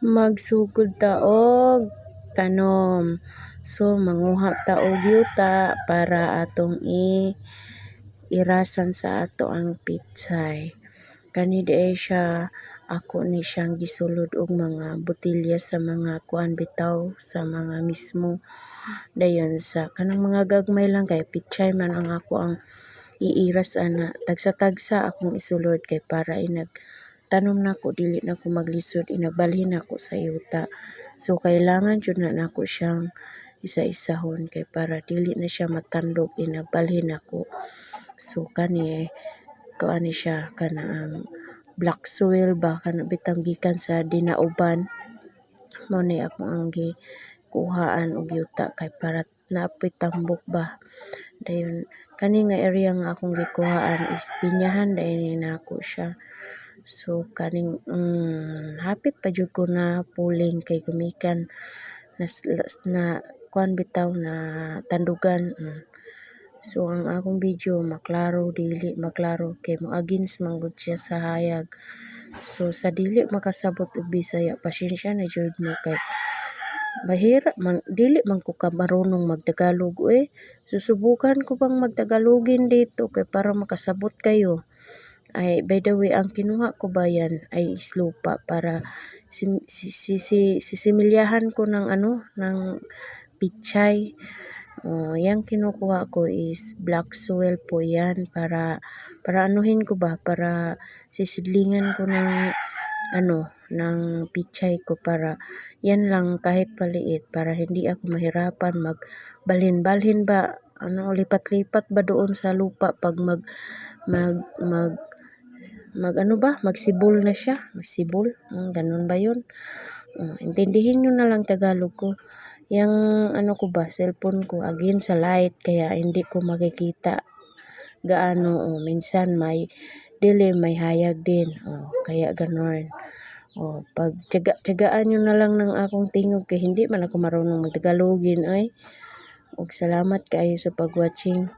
Magsugod ta og tanom. So manguha ta og yuta para atong irasan sa ato ang pitsay. Kani diay siya, ako ni siyang gisulod og mga botelya sa mga kuan bitaw, sa mga mismo dayon sa kanang mga gagmay lang kay pitsay man ang ako ang iiras ana. Tagsa-tagsa akong isulod kay para inag tanom nako dili na ko maglisod, inabalhin ako sa yuta. So kailangan jud na nako siyang isa-isahon kay para dili na siya matandog, inabalhin ako. So kani kuan ni siya kana ang black soil ba kana bitang gikan sa dinauban. Mao ni ako ang gikuhaan og yuta kay para naapoy tambok ba. Dayon kani nga area nga akong gikuhaan is pinyahan dayon nako siya. So kaning hapit pa jud ko na puling kay gumikan na kuan bitaw na tandugan. So ang akong video maklaro dili maklaro kay mo against man gud siya sa hayag. So sa dili makasabot og Bisaya, pasensya na jud mo kay mahira man dili man ko ka marunong magtagalog susubukan ko bang magtagalogin dito kay para makasabot kayo. Ay by the way ang kinuha ko ba yan ay islupa para sisimilyahan ko ng ng pichay. Yang kinukuha ko is black soil po yan para anuhin ko ba para sisidlingan ko ng ng pichay ko para yan lang kahit paliit para hindi ako mahirapan magbalhin-balhin ba lipat-lipat ba doon sa lupa pag magsibol na siya, magsibol, ganun ba yun? Intindihin nyo na lang Tagalog ko. Yang ko ba, cellphone ko, again sa light, kaya hindi ko makikita gaano, minsan may dilim, may hayag din, kaya ganun. Pag tiyagaan nyo na lang ng akong tingog, kaya hindi man ako marunong magtagalogin, ug salamat kayo sa pag-watching.